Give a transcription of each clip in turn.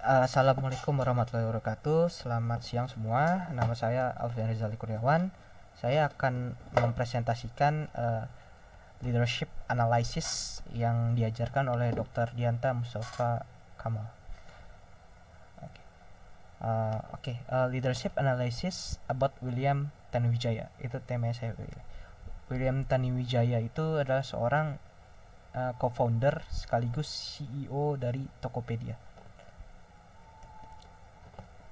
Assalamualaikum warahmatullahi wabarakatuh. Selamat siang semua. Nama saya Alfian Rizali Kurniawan. Saya akan mempresentasikan leadership analysis yang diajarkan oleh Dr. Dianta Mustafa Kamal. Leadership analysis about William Tanuwijaya. Itu tema saya. William Tanuwijaya itu adalah seorang co-founder sekaligus CEO dari Tokopedia.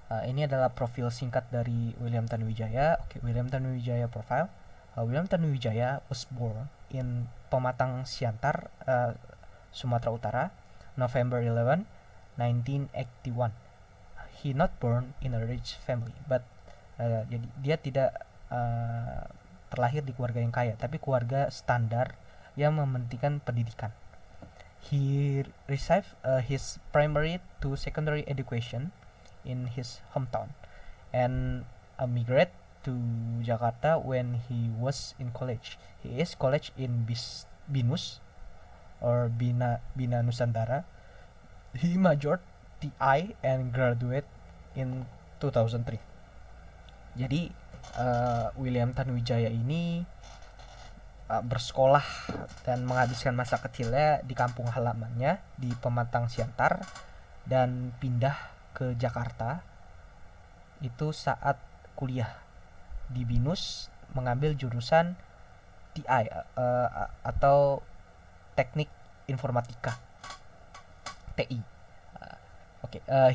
Ini adalah profil singkat dari William Tanuwijaya. William Tanuwijaya profile. William Tanuwijaya was born in Pematang Siantar, Sumatera Utara, November 11, 1981. He not born in a rich family, but jadi dia tidak terlahir di keluarga yang kaya, tapi keluarga standar yang mementingkan pendidikan. He received his primary to secondary education in his hometown and migrated to Jakarta when he was in college. He is college in BINUS or Bina Nusantara. He majored TI and graduate in 2003. Jadi William Tanuwijaya ini bersekolah dan menghabiskan masa kecilnya di kampung halamannya di Pematang Siantar dan pindah ke Jakarta itu saat kuliah di BINUS mengambil jurusan TI atau Teknik Informatika TI.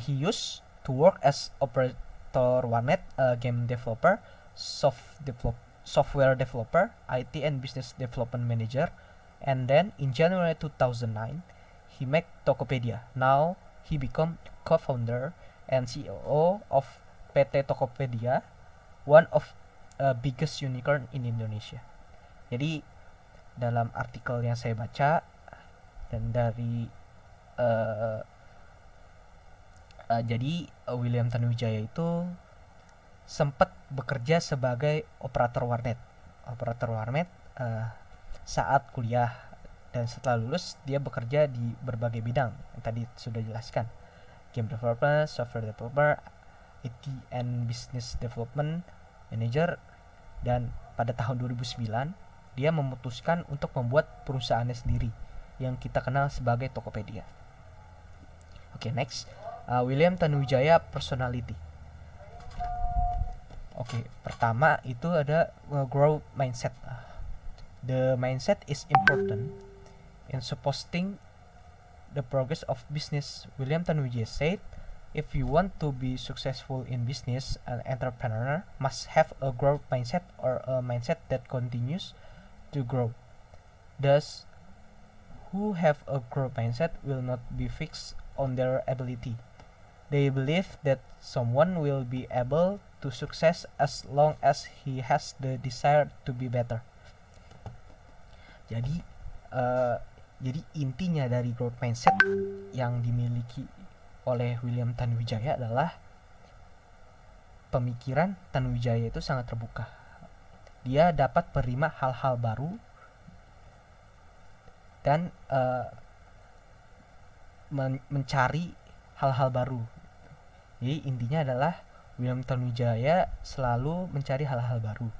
He used to work as operator warnet, game developer, software developer, IT and business development manager, and then in January 2009 he made Tokopedia. Now he became co-founder and CEO of PT Tokopedia, one of biggest unicorn in Indonesia. Jadi dalam artikel yang saya baca dan dari William Tanuwijaya itu sempat bekerja sebagai operator warnet saat kuliah, dan setelah lulus dia bekerja di berbagai bidang yang tadi sudah jelaskan: game developer, software developer, IT and business development manager, dan pada tahun 2009 dia memutuskan untuk membuat perusahaannya sendiri yang kita kenal sebagai Tokopedia. Next, William Tanuwijaya personality. Pertama itu ada growth mindset. The mindset is important in supporting the progress of business. William Tanuwijaya said, if you want to be successful in business, an entrepreneur must have a growth mindset or a mindset that continues to grow. Thus, who have a growth mindset will not be fixed on their ability. They believe that someone will be able to success as long as he has the desire to be better. Jadi intinya dari growth mindset yang dimiliki oleh William Tanuwijaya adalah pemikiran Tanuwijaya itu sangat terbuka. Dia dapat menerima hal-hal baru dan mencari hal-hal baru. Jadi intinya adalah William Tanuwijaya selalu mencari hal-hal baru.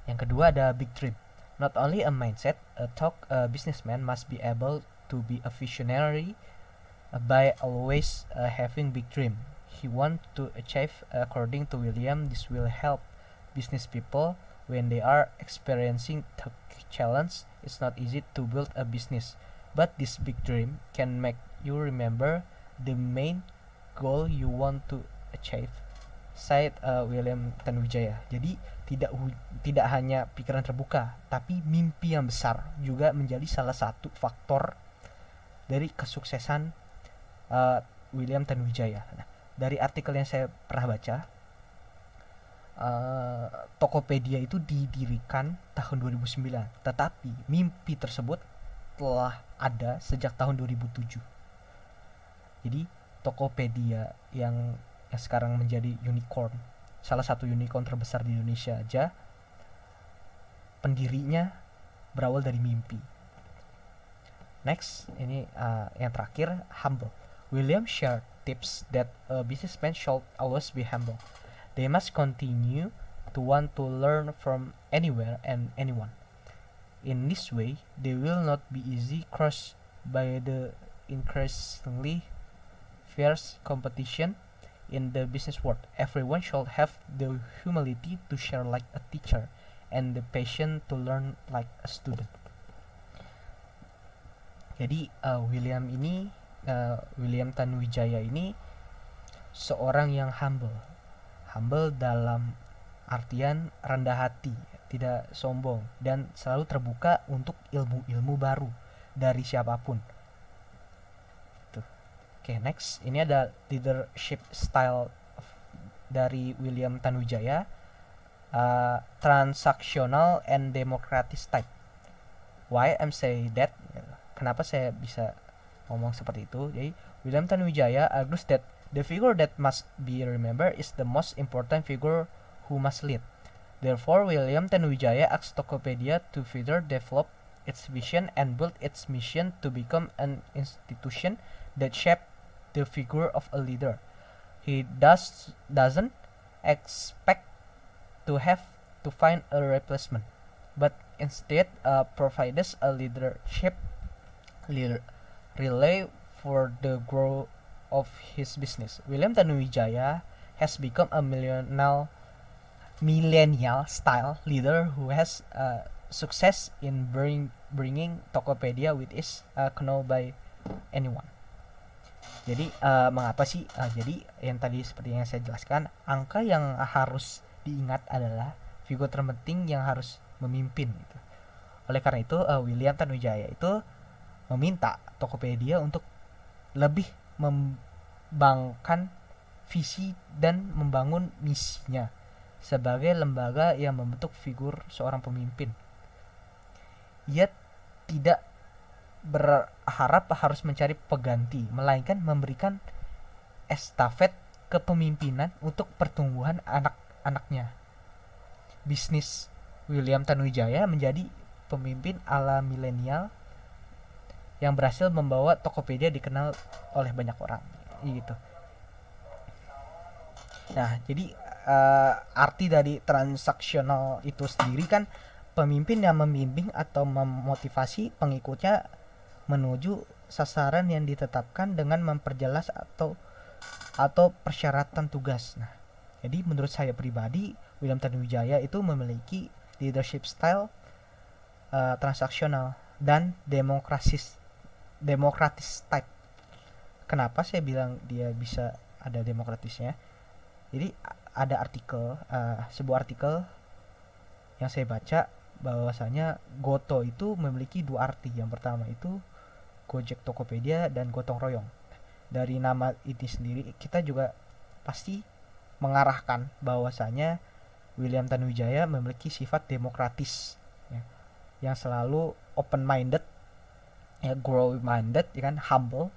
Yang kedua ada big dream. Not only a mindset, a businessman must be able to be a visionary by always having big dream. He want to achieve, according to William, this will help business people when they are experiencing the challenge. It's not easy to build a business, but this big dream can make you remember the main goal you want to achieve, said William Tanuwijaya. Jadi tidak hanya pikiran terbuka, tapi mimpi yang besar juga menjadi salah satu faktor dari kesuksesan William Tanuwijaya. Nah, dari artikel yang saya pernah baca, Tokopedia itu didirikan tahun 2009, tetapi mimpi tersebut telah ada sejak tahun 2007. Jadi Tokopedia yang sekarang menjadi unicorn, salah satu unicorn terbesar di Indonesia aja, pendirinya berawal dari mimpi. Next, ini yang terakhir, humble. William shared tips that a businessman should always be humble. They must continue to want to learn from anywhere and anyone. In this way, they will not be easily crushed by the increasingly fierce competition in the business world. Everyone should have the humility to share like a teacher and the patience to learn like a student. Jadi William Tanuwijaya ini seorang yang humble dalam artian rendah hati, tidak sombong, dan selalu terbuka untuk ilmu-ilmu baru dari siapapun. Tuh. Oke, next, ini ada leadership style dari William Tanuwijaya, transactional and democratic type. Why I'm say that? Kenapa saya bisa ngomong seperti itu? Jadi William Tanuwijaya argues that the figure that must be remembered is the most important figure who must lead. Therefore, William Tanuwijaya asks Tokopedia to further develop its vision and build its mission to become an institution that shape the figure of a leader. He doesn't expect to have to find a replacement, but instead provides a leadership relay for the growth of his business. William Tanuwijaya has become a millennial style leader who has success in bringing Tokopedia with is known by anyone. Jadi mengapa sih? Jadi yang tadi seperti yang saya jelaskan, angka yang harus diingat adalah figur terpenting yang harus memimpin. Gitu. Oleh karena itu, William Tanuwijaya itu meminta Tokopedia untuk lebih membangkan visi dan membangun misinya sebagai lembaga yang membentuk figur seorang pemimpin. Ia tidak berharap harus mencari pengganti, melainkan memberikan estafet kepemimpinan untuk pertumbuhan anak-anaknya. Bisnis William Tanuwijaya menjadi pemimpin ala milenial yang berhasil membawa Tokopedia dikenal oleh banyak orang gitu. Nah, jadi arti dari transaksional itu sendiri kan pemimpin yang membimbing atau memotivasi pengikutnya menuju sasaran yang ditetapkan dengan memperjelas atau persyaratan tugas. Nah, jadi menurut saya pribadi William Tanuwijaya itu memiliki leadership style transaksional dan demokratis type. Kenapa saya bilang dia bisa ada demokratisnya? Jadi ada sebuah artikel yang saya baca bahwasanya Goto itu memiliki dua arti. Yang pertama itu Gojek Tokopedia dan gotong royong. Dari nama ini sendiri kita juga pasti mengarahkan bahwasanya William Tanuwijaya memiliki sifat demokratis ya, yang selalu open minded, ya, grow minded, ya kan, humble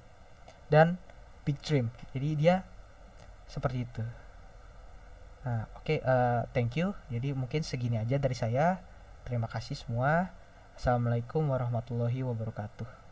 dan big dream. Jadi dia seperti itu. Nah, oke, thank you. Jadi mungkin segini aja dari saya. Terima kasih semua. Assalamualaikum warahmatullahi wabarakatuh.